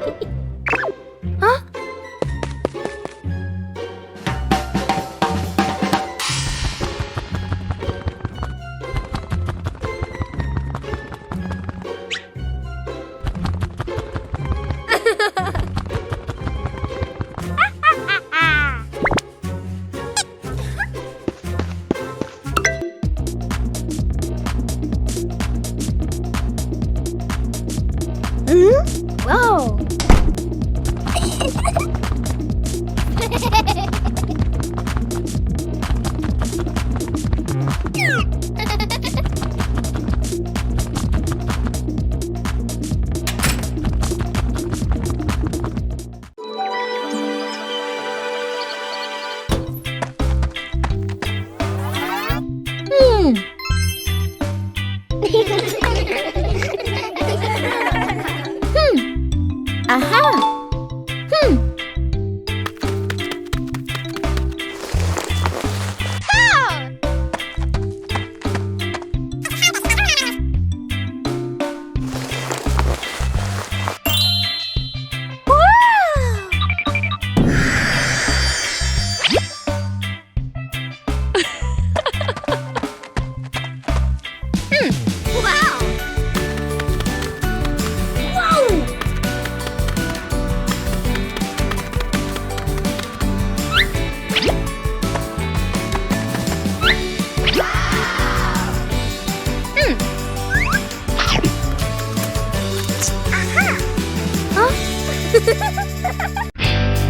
Huh? Whoa! Aha! Wow! Whoa!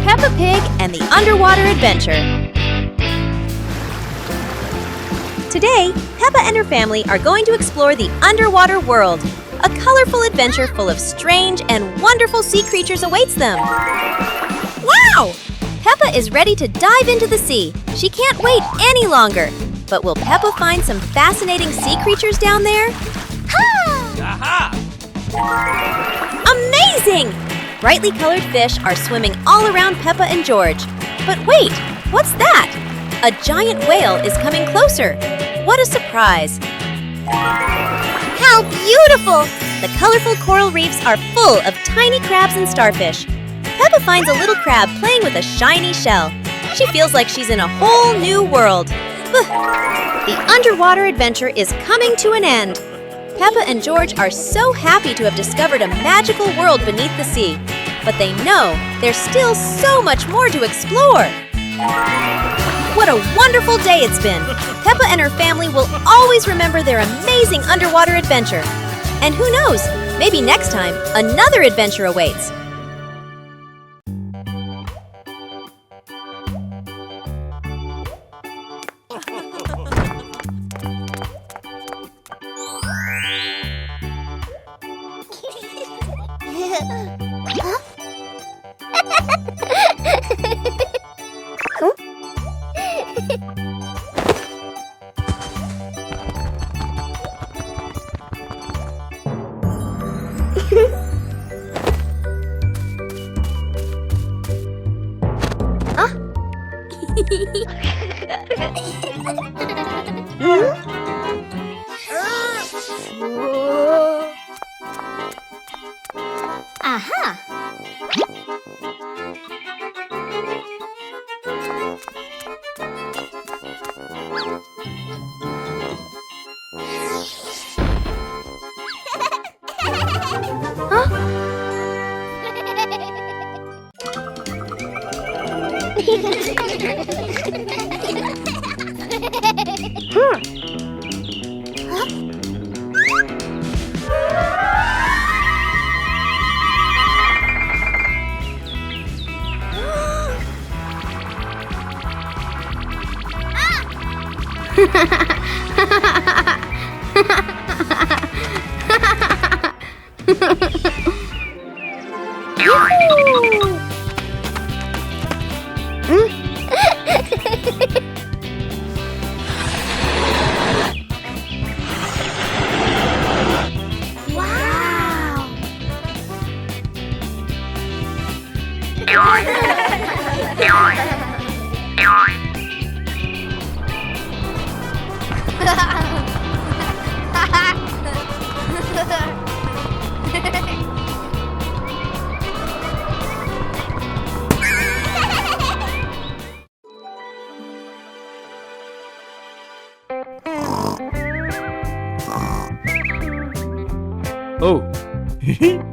Peppa Pig and the Underwater Adventure. Today, Peppa and her family are going to explore the underwater world. A colorful adventure full of strange and wonderful sea creatures awaits them. Wow! Peppa is ready to dive into the sea. She can't wait any longer. But will Peppa find some fascinating sea creatures down there? Aha! Amazing! Brightly colored fish are swimming all around Peppa and George. But wait, what's that? A giant whale is coming closer. What a surprise! How beautiful! The colorful coral reefs are full of tiny crabs and starfish. Peppa finds a little crab playing with a shiny shell. She feels like she's in a whole new world. The underwater adventure is coming to an end. Peppa and George are so happy to have discovered a magical world beneath the sea. But they know there's still so much more to explore. What a wonderful day it's been! Peppa and her family will always remember their amazing underwater adventure. And who knows, maybe next time, another adventure awaits. Aha! Whoa!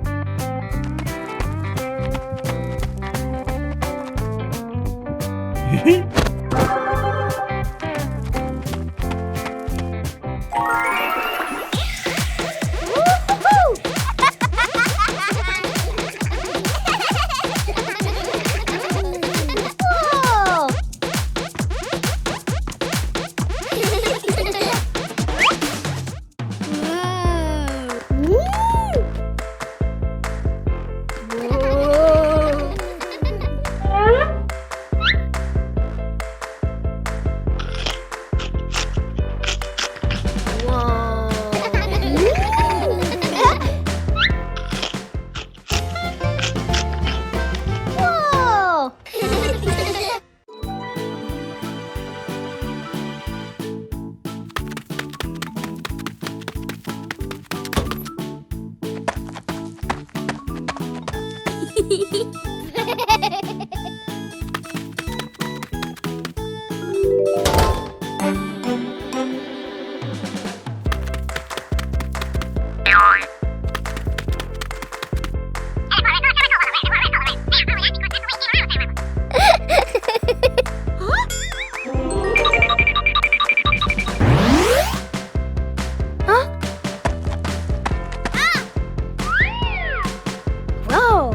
Whoa! Whoa!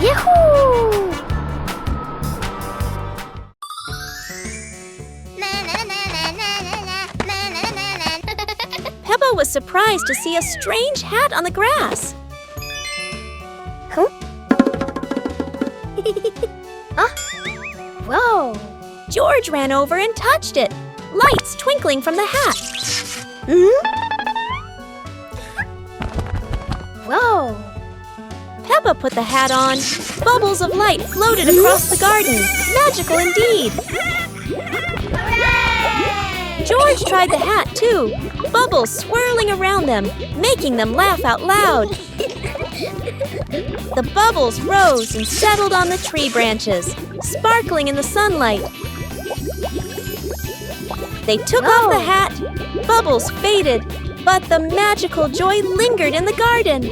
Yahoo! Peppa was surprised to see a strange hat on the grass. Huh? Whoa! George ran over and touched it, lights twinkling from the hat. Whoa! Peppa put the hat on. Bubbles of light floated across the garden. Magical indeed. George tried the hat too, bubbles swirling around them, making them laugh out loud. The bubbles rose and settled on the tree branches, sparkling in the sunlight. They took off the hat, bubbles faded, but the magical joy lingered in the garden.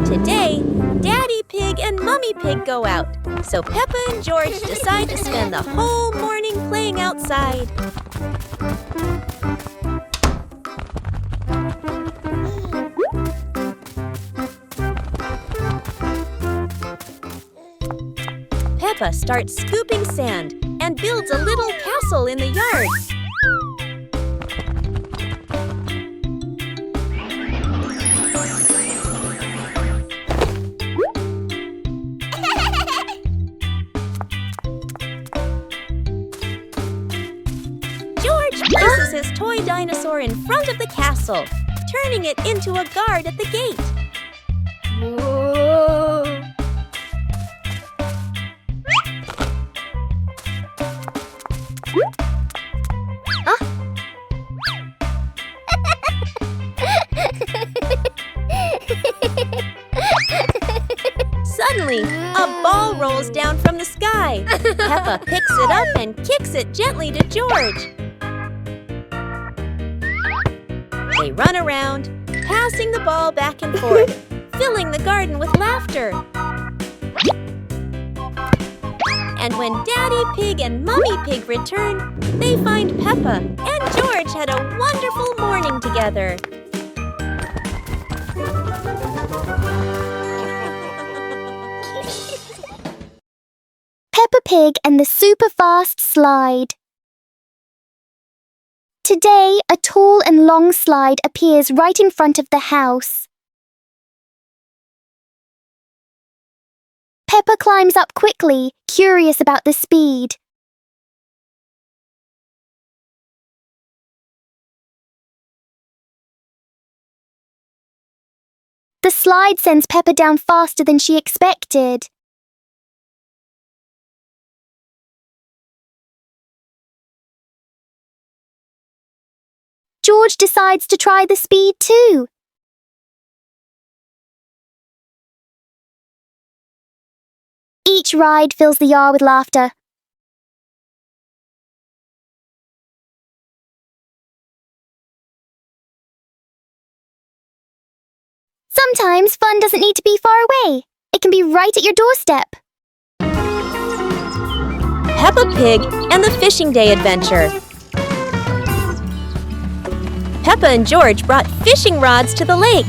Today, Daddy Pig and Mummy Pig go out, so Peppa and George decide to spend the whole morning playing outside. Peppa starts scooping sand and builds a little castle in the yard. George places his toy dinosaur in front of the castle, turning it into a guard at the gate. Whoa! Suddenly, a ball rolls down from the sky. Peppa picks it up and kicks it gently to George. They run around, passing the ball back and forth, filling the garden with laughter. And when Daddy Pig and Mummy Pig return, they find Peppa and George had a wonderful morning together. Peppa Pig and the super fast slide. Today, a tall and long slide appears right in front of the house. Peppa climbs up quickly, curious about the speed. The slide sends Peppa down faster than she expected. George decides to try the speed too. Each ride fills the yard with laughter. Sometimes fun doesn't need to be far away. It can be right at your doorstep. Peppa Pig and the Fishing Day Adventure. Peppa and George brought fishing rods to the lake.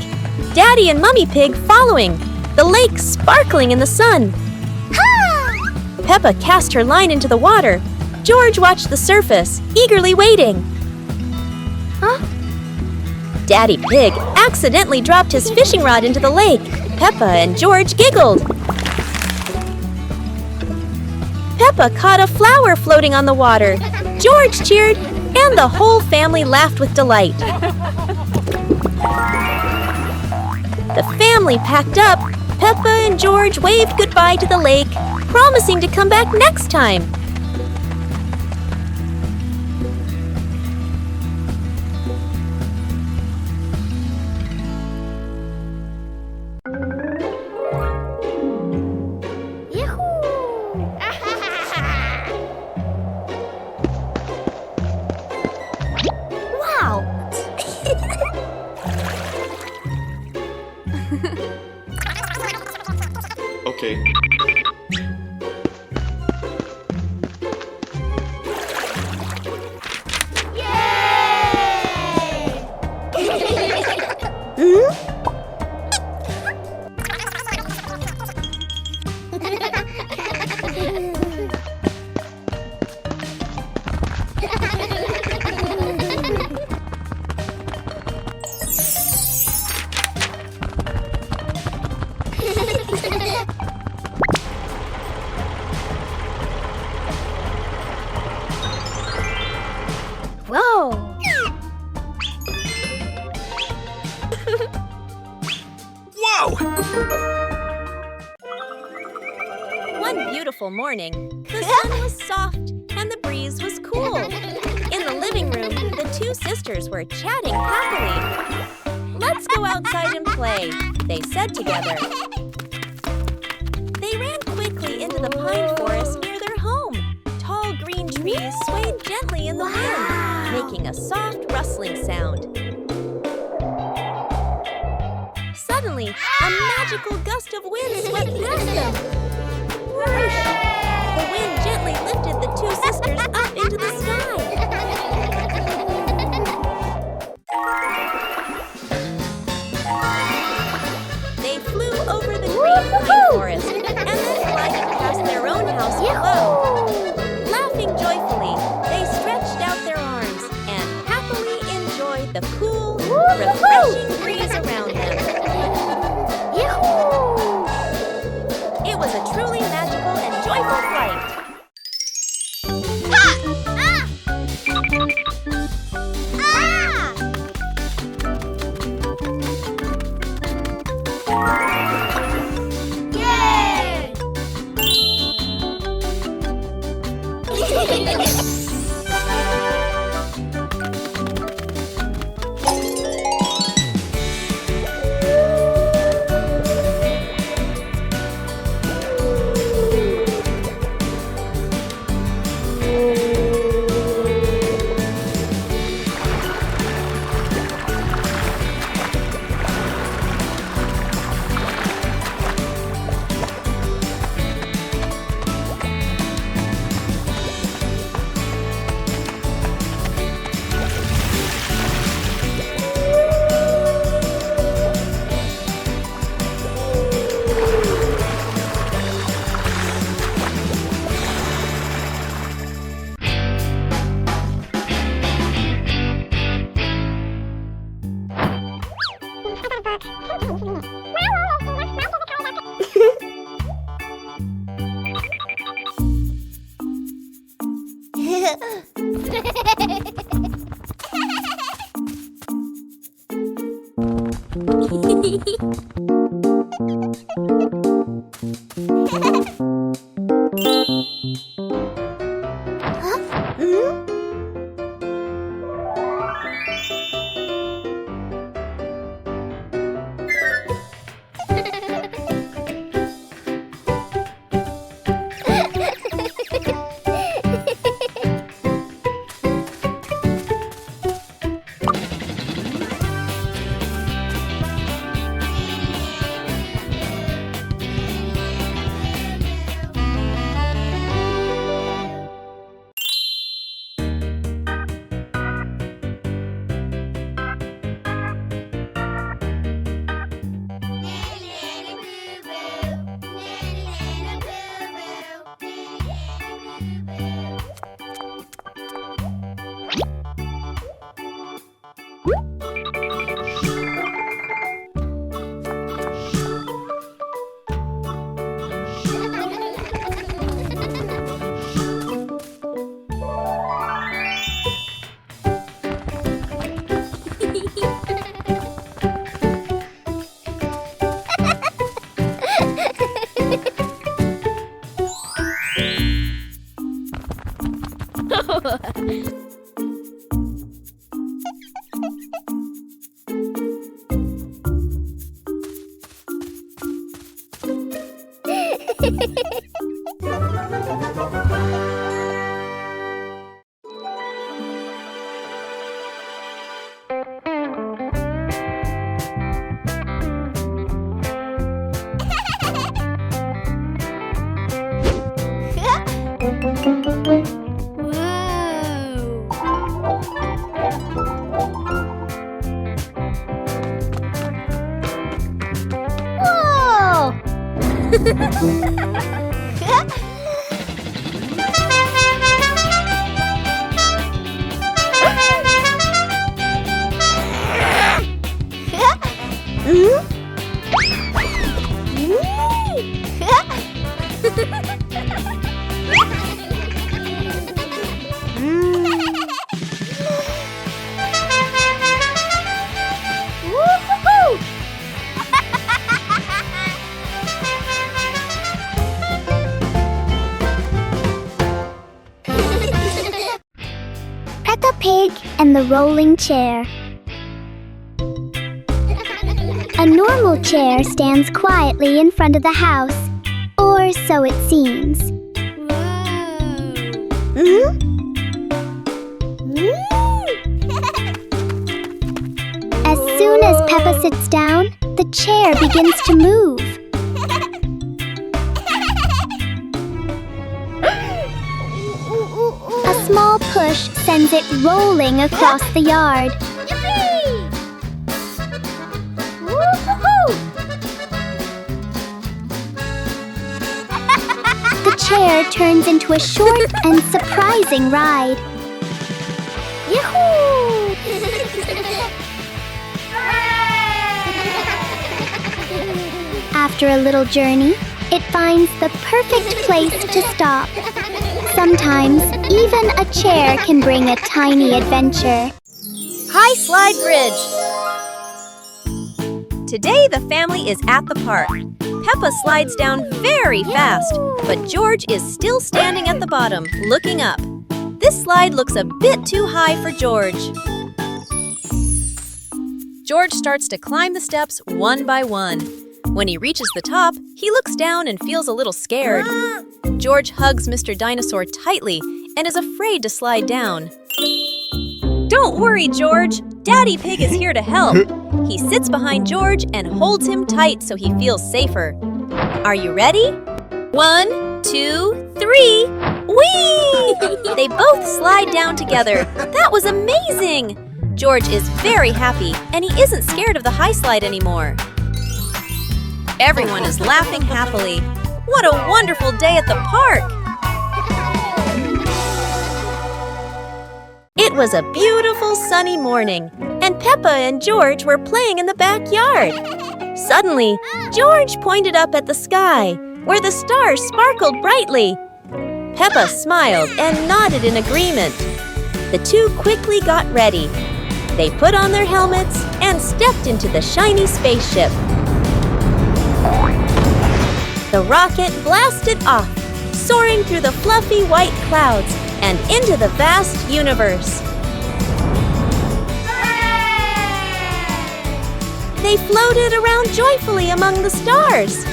Daddy and Mummy Pig following, the lake sparkling in the sun. Peppa cast her line into the water. George watched the surface, eagerly waiting. Daddy Pig accidentally dropped his fishing rod into the lake. Peppa and George giggled. Peppa caught a flower floating on the water. George cheered, and the whole family laughed with delight. The family packed up. Peppa and George waved goodbye to the lake, promising to come back next time. Okay. Whoa! Whoa! One beautiful morning, the sun was soft and the breeze was cool. In the living room, the two sisters were chatting happily. "Let's go outside and play," they said together. They ran quickly into the pine forest near their home. Tall green trees swayed gently in the wind, making a soft rustling sound. Suddenly, a magical gust of wind swept past them. Whoosh! The wind gently lifted the two sisters up into the sky. They flew over the green pine forest and then glided past their own house below. Laughing joyfully, they stretched out their arms and happily enjoyed the cool, refreshing breeze around them. It was a truly magical and joyful flight. Peppa Pig and the rolling chair. A normal chair stands quietly in front of the house, or so it seems. As soon as Peppa sits down, the chair begins to move. A small push sends it rolling across the yard. The chair turns into a short and surprising ride. Yahoo! After a little journey, it finds the perfect place to stop. Sometimes, even a chair can bring a tiny adventure. High Slide Bridge. Today the family is at the park. Peppa slides down very fast, but George is still standing at the bottom, looking up. This slide looks a bit too high for George. George starts to climb the steps one by one. When he reaches the top, he looks down and feels a little scared. George hugs Mr. Dinosaur tightly and is afraid to slide down. Don't worry, George. Daddy Pig is here to help. He sits behind George and holds him tight so he feels safer. Are you ready? 1, 2, 3. Whee! They both slide down together. That was amazing! George is very happy and he isn't scared of the high slide anymore. Everyone is laughing happily. What a wonderful day at the park! It was a beautiful sunny morning, and Peppa and George were playing in the backyard. Suddenly, George pointed up at the sky, where the stars sparkled brightly. Peppa smiled and nodded in agreement. The two quickly got ready. They put on their helmets and stepped into the shiny spaceship. The rocket blasted off, soaring through the fluffy white clouds and into the vast universe. They floated around joyfully among the stars.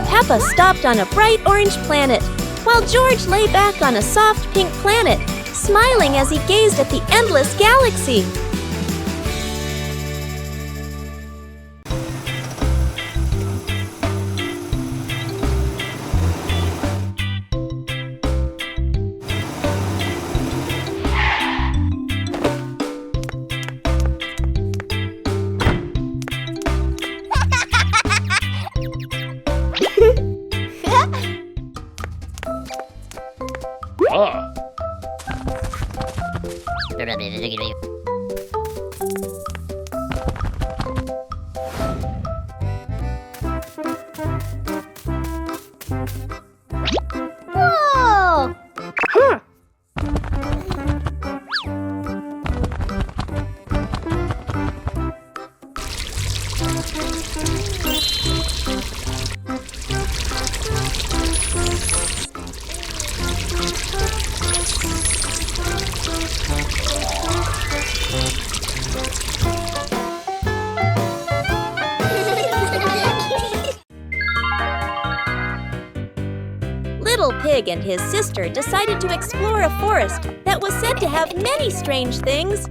Peppa stopped on a bright orange planet, while George lay back on a soft pink planet, smiling as he gazed at the endless galaxy. Whoa! Pig and his sister decided to explore a forest that was said to have many strange things.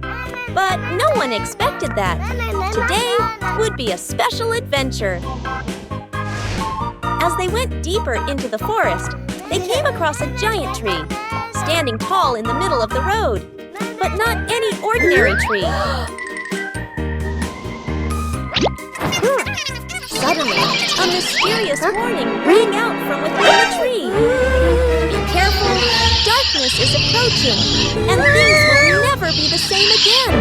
But no one expected that. Today would be a special adventure. As they went deeper into the forest, they came across a giant tree, standing tall in the middle of the road. But not any ordinary tree. Suddenly, a mysterious warning rang out from within the tree. Be careful, darkness is approaching, and things will never be the same again.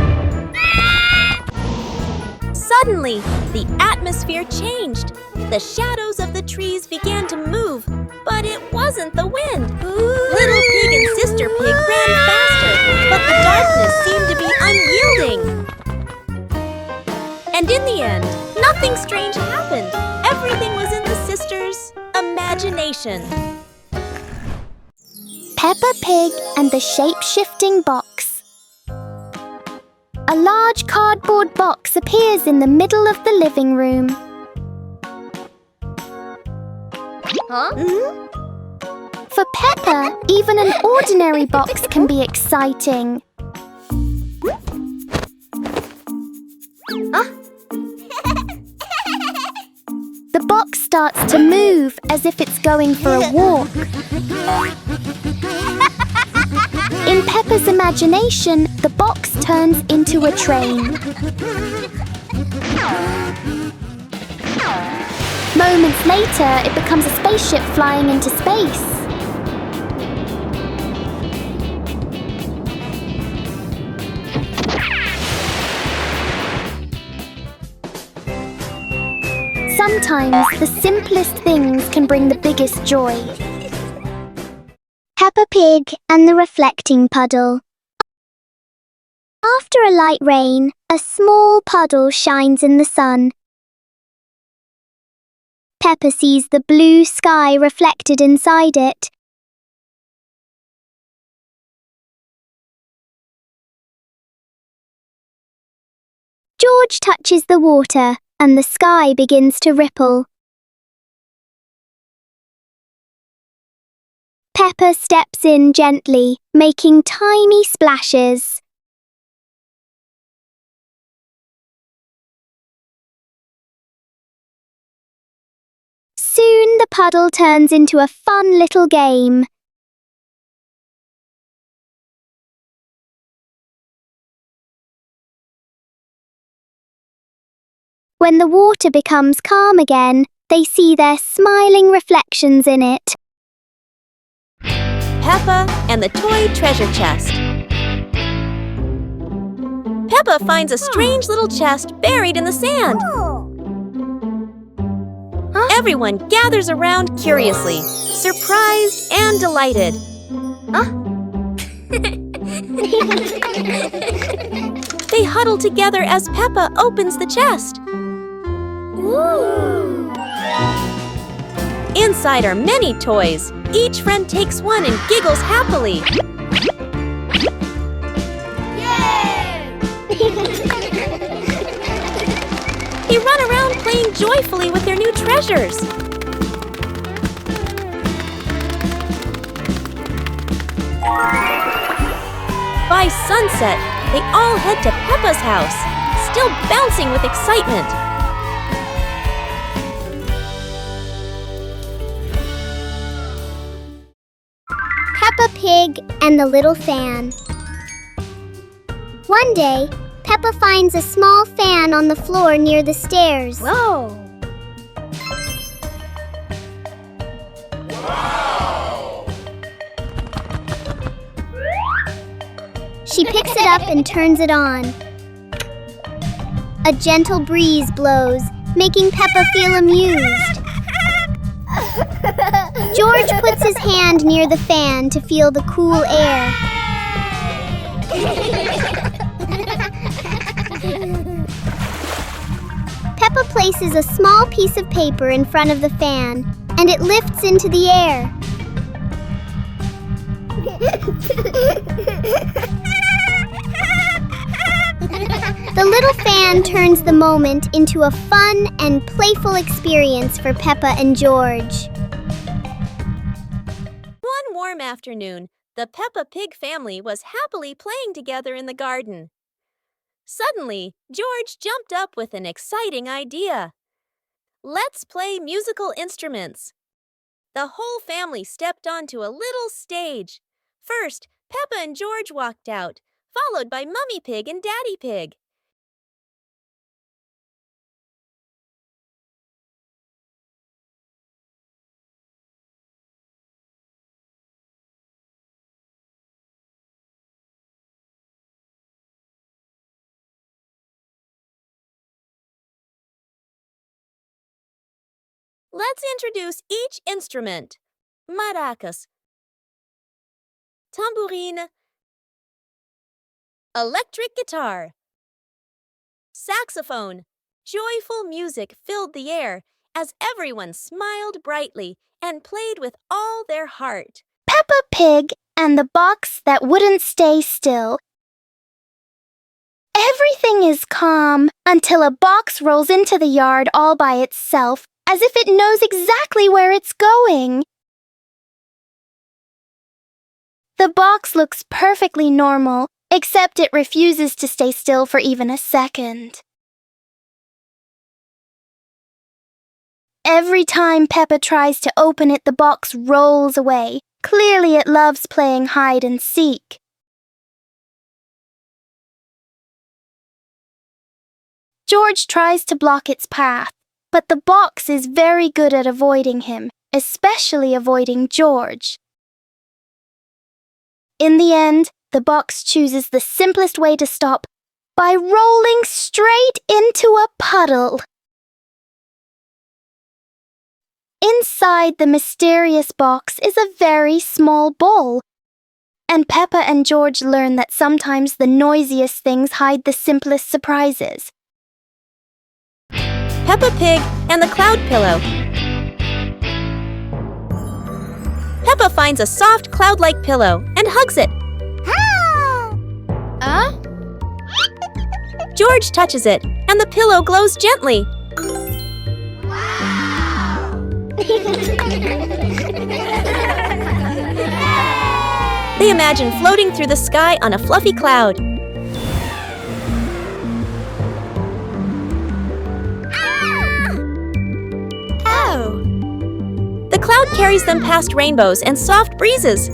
Suddenly, the atmosphere changed. The shadows of the trees began to move, but it wasn't the wind. Little Pig and Sister Pig ran faster, but the darkness seemed to be unyielding. And in the end, nothing strange happened. Everything was in the sisters' imagination. Peppa Pig and the Shape-Shifting Box. A large cardboard box appears in the middle of the living room. For Peppa, even an ordinary box can be exciting. The box starts to move as if it's going for a walk. In Peppa's imagination, the box turns into a train. Moments later, it becomes a spaceship flying into space. Sometimes the simplest things can bring the biggest joy. Peppa Pig and the Reflecting Puddle. After a light rain, a small puddle shines in the sun. Peppa sees the blue sky reflected inside it. George touches the water, and the sky begins to ripple. Peppa steps in gently, making tiny splashes. Soon the puddle turns into a fun little game. When the water becomes calm again, they see their smiling reflections in it. Peppa and the Toy Treasure Chest. Peppa finds a strange little chest buried in the sand. Everyone gathers around curiously, surprised and delighted. They huddle together as Peppa opens the chest. Inside are many toys. Each friend takes one and giggles happily. They run around playing joyfully with their new treasures. By sunset, they all head to Peppa's house, still bouncing with excitement. Peppa Pig and the Little Fan. One day, Peppa finds a small fan on the floor near the stairs. Whoa! She picks it up and turns it on. A gentle breeze blows, making Peppa feel amused. George puts his hand near the fan to feel the cool air. Peppa places a small piece of paper in front of the fan, and it lifts into the air. The little fan turns the moment into a fun and playful experience for Peppa and George. warm afternoon, the Peppa Pig family was happily playing together in the garden. Suddenly, George jumped up with an exciting idea. Let's play musical instruments. The whole family stepped onto a little stage. First, Peppa and George walked out, followed by Mummy Pig and Daddy Pig. Let's introduce each instrument. Maracas, tambourine, electric guitar, saxophone. Joyful music filled the air as everyone smiled brightly and played with all their heart. Peppa Pig and the box that wouldn't stay still. Everything is calm until a box rolls into the yard all by itself, as if it knows exactly where it's going. The box looks perfectly normal, except it refuses to stay still for even a second. Every time Peppa tries to open it, the box rolls away. Clearly it loves playing hide and seek. George tries to block its path, but the box is very good at avoiding him, especially avoiding George. In the end, the box chooses the simplest way to stop by rolling straight into a puddle. Inside the mysterious box is a very small bowl, and Peppa and George learn that sometimes the noisiest things hide the simplest surprises. Peppa Pig and the Cloud Pillow. Peppa finds a soft cloud-like pillow and hugs it. George touches it, and the pillow glows gently. They imagine floating through the sky on a fluffy cloud. The cloud carries them past rainbows and soft breezes.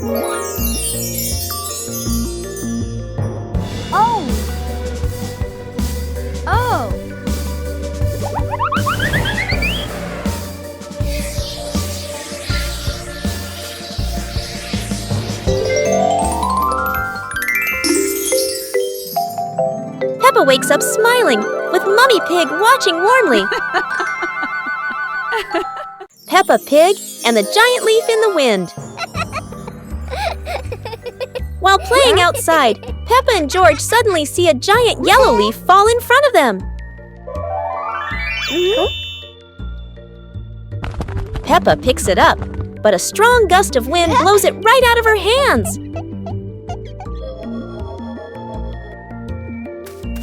Peppa wakes up smiling, with Mummy Pig watching warmly. Peppa Pig and the giant leaf in the wind. While playing outside, Peppa and George suddenly see a giant yellow leaf fall in front of them. Peppa picks it up, but a strong gust of wind blows it right out of her hands.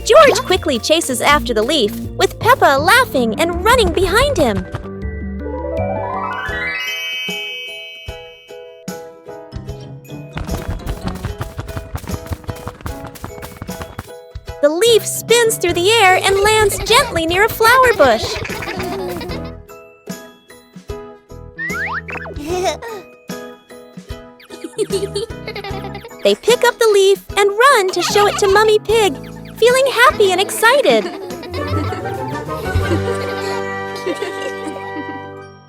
George quickly chases after the leaf, with Peppa laughing and running behind him. The leaf spins through the air and lands gently near a flower bush. They pick up the leaf and run to show it to Mummy Pig, feeling happy and excited.